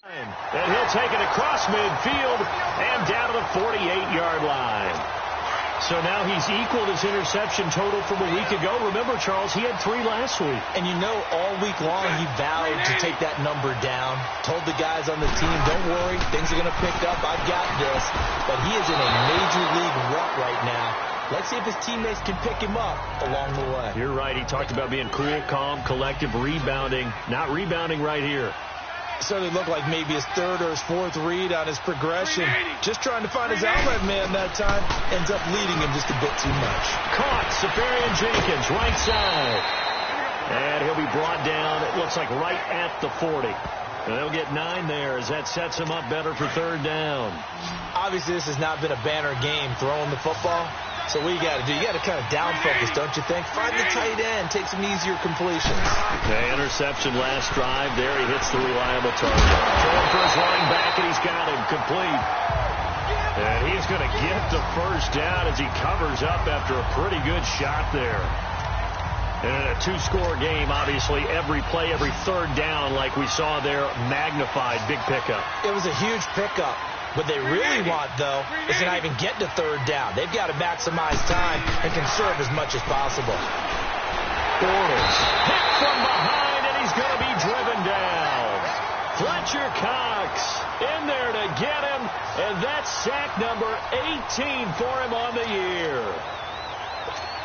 Speaker 2: And he'll take it across midfield and down to the 48-yard line. So now he's equaled his interception total from a week ago. Remember, Charles, he had 3 last week.
Speaker 3: And you know, all week long he vowed to take that number down. Told the guys on the team, don't worry, things are going to pick up. I've got this. But he is in a major league rut right now. Let's see if his teammates can pick him up along the way.
Speaker 2: You're right. He talked about being cool, calm, collective, rebounding. Not rebounding right here.
Speaker 3: Certainly looked like maybe his 3rd or his 4th read on his progression. Just trying to find his outlet man that time. Ends up leading him just a bit too much.
Speaker 2: Caught. Safarian Jenkins, right side. And he'll be brought down, it looks like right at the 40. And they'll get 9 there as that sets him up better for 3rd down.
Speaker 3: Obviously, this has not been a banner game throwing the football. So what you got to do, you got to kind of down focus, don't you think? Find the tight end, take some easier completions.
Speaker 2: Okay, interception last drive. There he hits the reliable target. Throwing for his running back, and he's got him complete. And he's going to get the 1st down as he covers up after a pretty good shot there. And in a 2-score game, obviously, every play, every 3rd down, like we saw there, magnified. Big pickup.
Speaker 3: It was a huge pickup. What they really want, though, is to not even get to 3rd down. They've got to maximize time and conserve as much as possible.
Speaker 2: Bortles hit from behind, and he's going to be driven down. Fletcher Cox in there to get him, and that's sack number 18 for him on the year.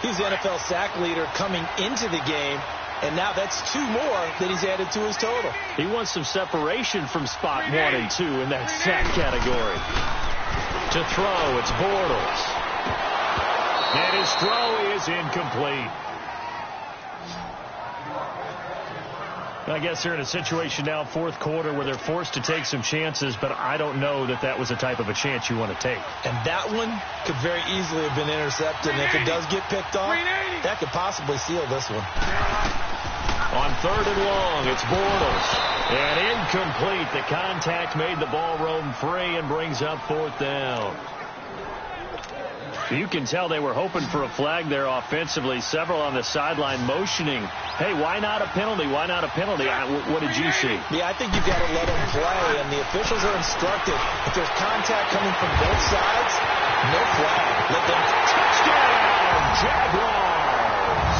Speaker 3: He's the NFL sack leader coming into the game, and now that's 2 more that he's added to his total.
Speaker 2: He wants some separation from spot 1 and 2 in that sack category. To throw, it's Bortles. And his throw is incomplete. I guess they're in a situation now, 4th quarter, where they're forced to take some chances, but I don't know that that was the type of a chance you want to take.
Speaker 3: And that one could very easily have been intercepted, and if it does get picked off, that could possibly seal this one.
Speaker 2: On 3rd and long, it's Bortles. And incomplete. The contact made the ball roam free and brings up 4th down. You can tell they were hoping for a flag there offensively. Several on the sideline motioning. Hey, why not a penalty? Why not a penalty? What did you see?
Speaker 3: Yeah, I think you've got to let them play, and the officials are instructed. If there's contact coming from both sides, no flag. Let them.
Speaker 2: Touchdown, Jaguars!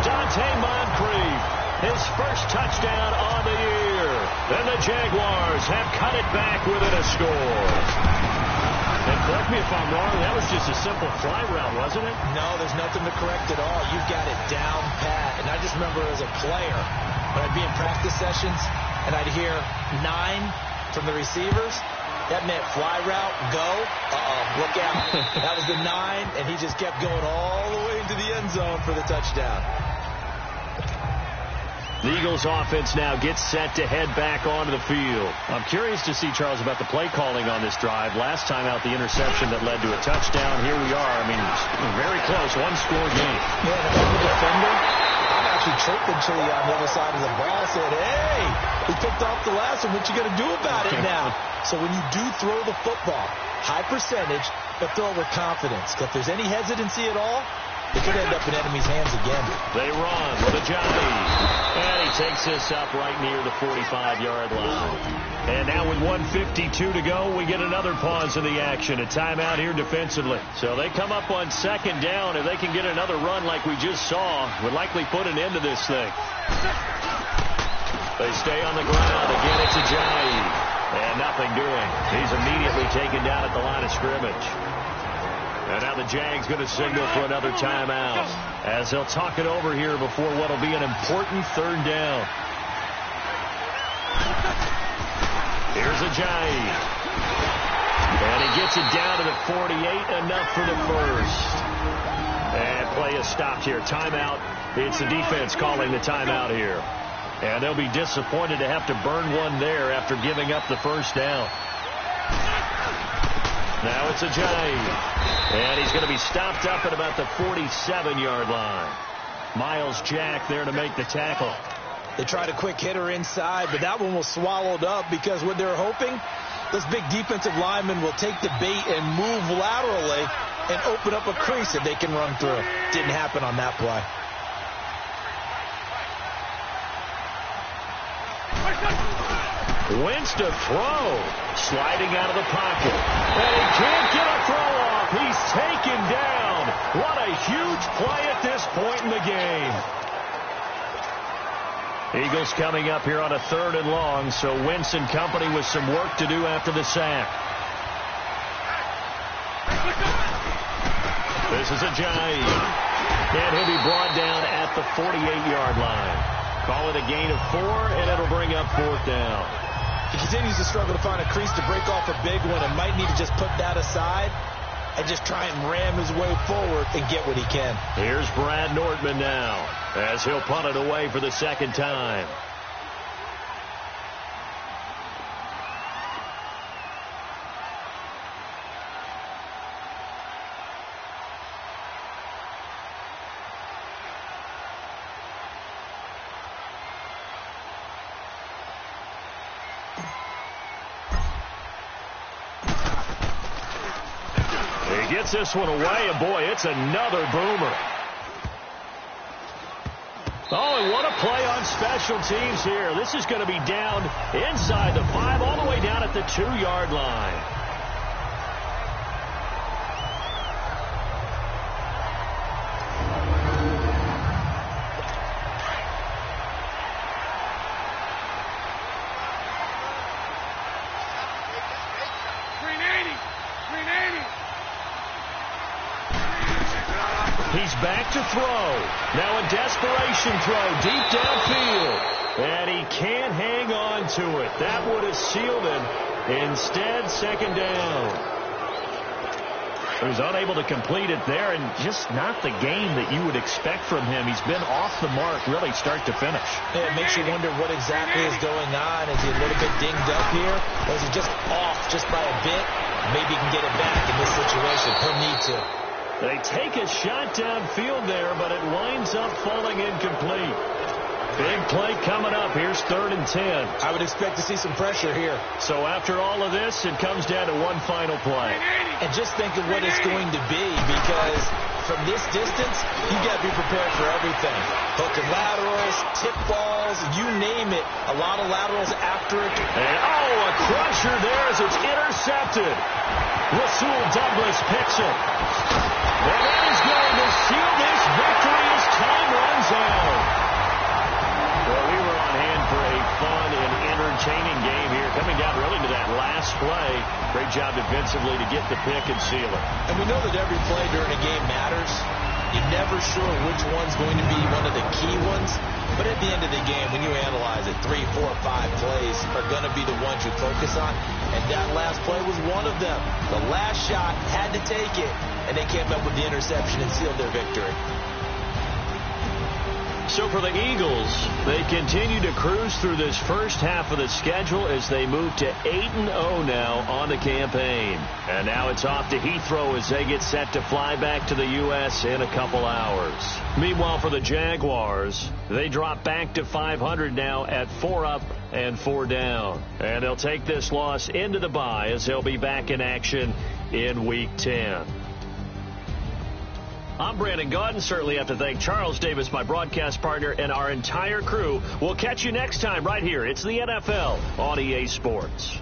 Speaker 2: Dante Moncrief, his 1st touchdown on the year. And the Jaguars have cut it back within a score. And correct me if I'm wrong, that was just a simple fly route, wasn't it?
Speaker 3: No, there's nothing to correct at all. You've got it down pat. And I just remember as a player, when I'd be in practice sessions, and I'd hear 9 from the receivers, that meant fly route, go, look out. That was the 9, and he just kept going all the way into the end zone for the touchdown.
Speaker 2: The Eagles offense now gets set to head back onto the field. I'm curious to see, Charles, about the play calling on this drive. Last time out, the interception that led to a touchdown. Here we are. I mean, very close, 1-score game.
Speaker 3: Yeah, and if I'm the defender, I'm actually chirping Chili on the other side of the ball, said, hey, we picked off the last one. What you going to do about it now? So when you do throw the football, high percentage, but throw it with confidence. If there's any hesitancy at all, it could end up in enemy's hands again.
Speaker 2: They run with a Johnny. And he takes this up right near the 45-yard line. And now with 1:52 to go, we get another pause in the action. A timeout here defensively. So they come up on 2nd down. If they can get another run like we just saw, would likely put an end to this thing. They stay on the ground. Again, it's a Johnny. And nothing doing. He's immediately taken down at the line of scrimmage. And now the Jags going to signal for another timeout as they'll talk it over here before what will be an important 3rd down. Here's a Ajayi. And he gets it down to the 48, enough for the 1st. And play is stopped here. Timeout. It's the defense calling the timeout here. And they'll be disappointed to have to burn one there after giving up the 1st down. Now it's Ajayi. And he's going to be stopped up at about the 47-yard line. Miles Jack there to make the tackle.
Speaker 3: They tried a quick hitter inside, but that one was swallowed up because what they're hoping, this big defensive lineman will take the bait and move laterally and open up a crease that they can run through. Didn't happen on that play.
Speaker 2: Wentz to throw. Sliding out of the pocket. And he can't get a throw off. He's taken down. What a huge play at this point in the game. Eagles coming up here on a 3rd and long, so Wentz and company with some work to do after the sack. This is a Ajayi. And he'll be brought down at the 48-yard line. Call it a gain of 4, and it'll bring up 4th down.
Speaker 3: He continues to struggle to find a crease to break off a big one and might need to just put that aside and just try and ram his way forward and get what he can.
Speaker 2: Here's Brad Nordman now as he'll punt it away for the 2nd time. Gets this one away, and boy, it's another boomer. Oh, and what a play on special teams here. This is going to be down inside the 5, all the way down at the 2-yard line. He's back to throw. Now a desperation throw deep downfield. And he can't hang on to it. That would have sealed him. Instead, 2nd down. He was unable to complete it there, and just not the game that you would expect from him. He's been off the mark really start to finish.
Speaker 3: Yeah, it makes you wonder what exactly is going on. Is he a little bit dinged up here? Or is he just off just by a bit? Maybe he can get it back in this situation. He'll need to.
Speaker 2: They take a shot downfield there, but it winds up falling incomplete. Big play coming up. Here's 3rd and 10.
Speaker 3: I would expect to see some pressure here.
Speaker 2: So after all of this, it comes down to one final play.
Speaker 3: And just think of what it's going to be, because from this distance, you've got to be prepared for everything. Hook and laterals, tip balls, you name it. A lot of laterals after it.
Speaker 2: And, a crusher there as it's intercepted. Rasul Douglas picks it. And that is going to seal this victory as time runs out. Well, we were on hand for a fun and entertaining game here. Coming down really to that last play. Great job defensively to get the pick and seal it.
Speaker 3: And we know that every play during a game matters. You're never sure which one's going to be one of the key ones. But at the end of the game, when you analyze it, 3, 4, 5 plays are going to be the ones you focus on. And that last play was one of them. The last shot had to take it. And they came up with the interception and sealed their victory.
Speaker 2: So for the Eagles, they continue to cruise through this first half of the schedule as they move to 8-0 now on the campaign. And now it's off to Heathrow as they get set to fly back to the U.S. in a couple hours. Meanwhile, for the Jaguars, they drop back to 500 now at 4 up and 4 down. And they'll take this loss into the bye as they'll be back in action in Week 10. I'm Brandon Gaudin. Certainly have to thank Charles Davis, my broadcast partner, and our entire crew. We'll catch you next time right here. It's the NFL on EA Sports.